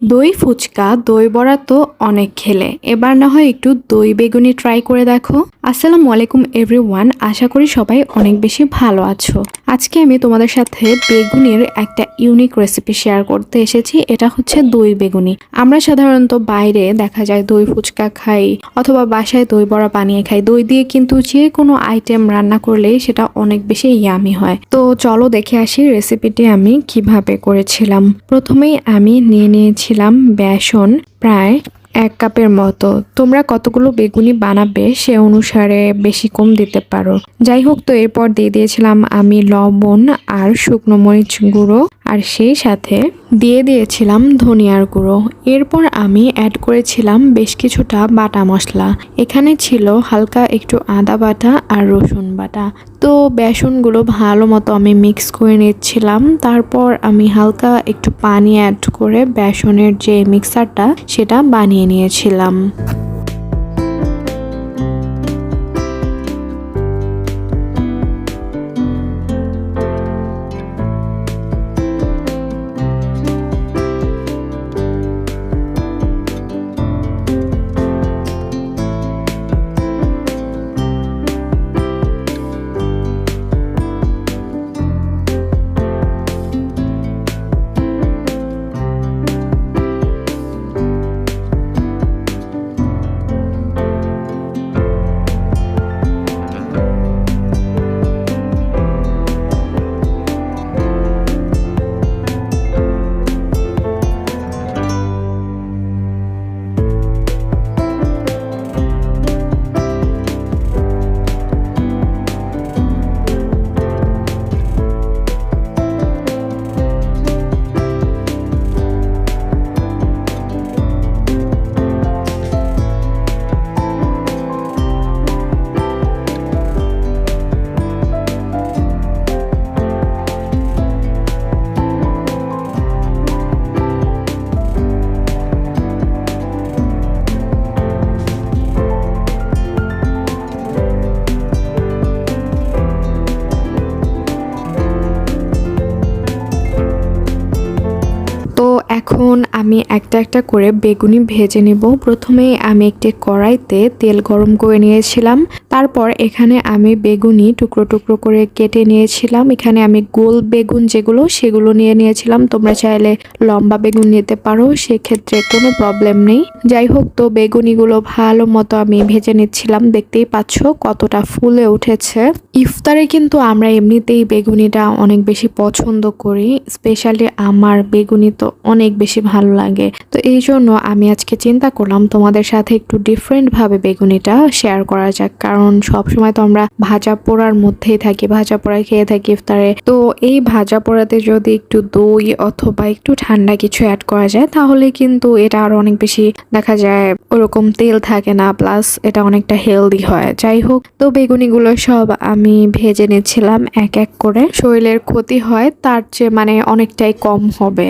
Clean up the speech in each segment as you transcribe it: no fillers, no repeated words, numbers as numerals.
দই ফুচকা, দই বড়া তো অনেক খেলে। এবার না হয় একটু দই বেগুনি ট্রাই করে দেখো। আসসালামু আলাইকুম এভরিওয়ান, আশা করি সবাই অনেক বেশি ভালো আছো। আজকে আমি তোমাদের সাথে বেগুনির একটা ইউনিক রেসিপি শেয়ার করতে এসেছি। এটা হচ্ছে দই বেগুনি। আমরা সাধারণত বাইরে দেখা যায় দই ফুচকা খাই অথবা বাসায় দই বড়া বানিয়ে খাই। দই দিয়ে কিন্তু যে কোনো আইটেম রান্না করলেই সেটা অনেক বেশি ইয়ামি হয়। তো চলো দেখে আসি রেসিপিটি আমি কিভাবে করেছিলাম। প্রথমেই আমি নিয়েছিলাম বেসন প্রায় 1 কাপের মতো। তোমরা কতগুলো বেগুনি বানাবে সে অনুসারে বেশি কম দিতে পারো। যাই হোক, তো এরপর দিয়ে দিয়েছিলাম আমি লবণ আর শুকনো মরিচ গুঁড়ো, আর সেই সাথে দিয়ে দিয়েছিলাম ধনিয়ার গুঁড়ো। এরপর আমি অ্যাড করেছিলাম বেশ কিছুটা বাটা মশলা। এখানে ছিল হালকা একটু আদা বাটা আর রসুন বাটা। তো বেসনগুলো ভালো মতো আমি মিক্স করে নিচ্ছিলাম। তারপর আমি হালকা একটু পানি অ্যাড করে বেসনের যে মিক্সারটা সেটা বানিয়ে নিয়েছিলাম। এখন আমি একটা একটা করে বেগুনি ভেজে নিব। প্রথমে আমি একটি কড়াইতে তেল গরম করে নিয়েছিলাম। তারপর এখানে আমি বেগুনি টুকরো টুকরো করে কেটে নিয়েছিলাম। এখানে আমি গোল বেগুন যেগুলো সেগুলো নিয়েছিলাম। তোমরা চাইলে লম্বা বেগুন নিতে পারো, সেক্ষেত্রে কোনো প্রবলেম নেই। যাই হোক, তো বেগুনিগুলো ভালো মতো আমি ভেজে নিচ্ছিলাম। দেখতেই পাচ্ছ কতটা ফুলে উঠেছে। ইফতারে কিন্তু আমরা এমনিতেই বেগুনিটা অনেক বেশি পছন্দ করি। স্পেশালি আমার বেগুনি তো অনেক বেশি ভালো লাগে। তো এই জন্য আমি আজকে চিন্তা করলাম তোমাদের সাথে একটু ডিফারেন্ট ভাবে বেগুনিটা শেয়ার করা যাক। কারণ সবসময় তো আমরা ভাজা পোড়ার মধ্যেই থাকি, ভাজা পোড়া খেয়ে থাকি ইফতারে। তো এই ভাজা পোড়াতে যদি একটু দই অথবা একটু ঠান্ডা কিছু অ্যাড করা যায় তাহলে কিন্তু এটা আরো অনেক বেশি দেখা যায় ওরকম তেল থাকে না, প্লাস এটা অনেকটা হেলদি হয়। যাই হোক, তো বেগুনিগুলো সব আমি ভেজে নিচ্ছিলাম এক এক করে। শরীরের ক্ষতি হয় তার চেয়ে অনেকটাই কম হবে।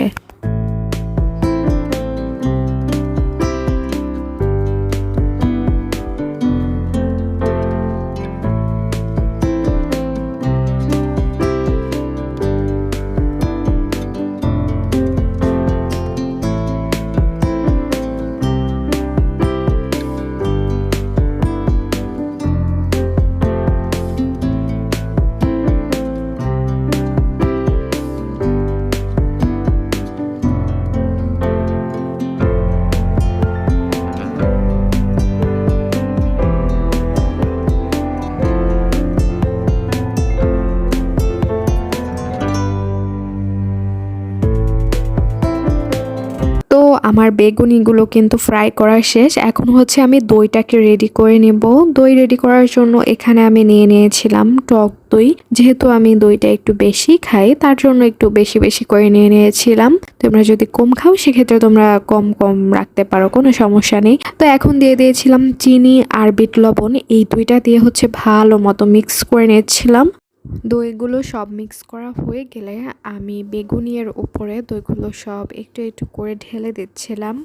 তো আমার বেগুনিগুলো কিন্তু ফ্রাই করা শেষ। এখন হচ্ছে আমি দইটাকে রেডি করে নেব। দই রেডি করার জন্য এখানে আমি নিয়েছিলাম টক দই। যেহেতু আমি দইটা একটু বেশি খাই তার জন্য একটু বেশি বেশি করে নিয়েছিলাম। তোমরা যদি কম খাও সেক্ষেত্রে তোমরা কম কম রাখতে পারো, কোনো সমস্যা নেই। তো এখন দিয়ে দিয়েছিলাম চিনি আর বিট লবণ। এই দুইটা দিয়ে হচ্ছে ভালো মতো মিক্স করে নিচ্ছিলাম। দইগুলো সব মিক্স করা হয়ে গেলে আমি বেগুনির উপরে দইগুলো সব একটু একটু করে ঢেলে দিচ্ছিলাম।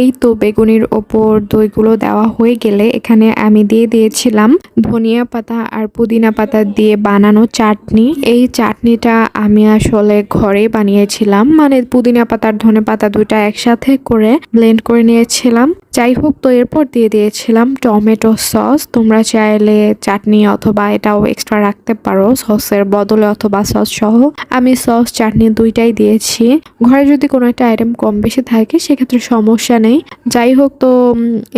এই তো বেগুনির ওপর দইগুলো দেওয়া হয়ে গেলে এখানে আমি দিয়ে দিয়েছিলাম ধনিয়া পাতা আর পুদিনা পাতা দিয়ে বানানো চাটনি। এই চাটনিটা আমি আসলে ঘরে বানিয়েছিলাম, মানে পুদিনা পাতা আর ধনে পাতা দুইটা একসাথে করে ব্লেন্ড করে নিয়েছিলাম। যাই হোক, তো এরপর দিয়ে দিয়েছিলাম টমেটো সস। তোমরা চাইলে চাটনি অথবা এটাও এক্সট্রা রাখতে পারো সসের বদলে অথবা সস সহ। আমি সস চাটনি দুইটাই দিয়েছি। ঘরে যদি কোনো একটা আইটেম কম বেশি থাকে সেক্ষেত্রে সমস্যা নেই। যাই হোক, তো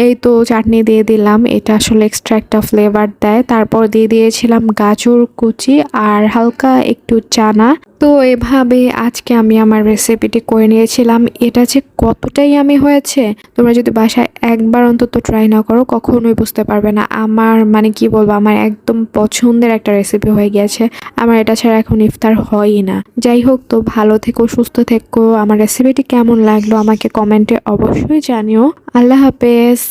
এই তো চাটনি দিয়ে দিলাম, এটা আসলে এক্সট্রা একটা ফ্লেভার দেয়। তারপর দিয়ে দিয়েছিলাম গাজর কুচি আর হালকা একটু চানা। তো এভাবে আজকে আমি আমার রেসিপিটি করে নিয়েছিলাম। এটা যে কতটাই আমি হয়েছে, তোমরা যদি বাসায় একবার অন্তত ট্রাই না করো কখনোই বুঝতে পারবে না। আমার মানে কি বলবো, আমার একদম পছন্দের একটা রেসিপি হয়ে গিয়েছে। আমার এটা ছাড়া এখন ইফতার হয়ই না। যাই হোক, তো ভালো থেকো, সুস্থ থেকো। আমার রেসিপিটি কেমন লাগলো আমাকে কমেন্টে অবশ্যই জানিও। আল্লাহ হাফেজ।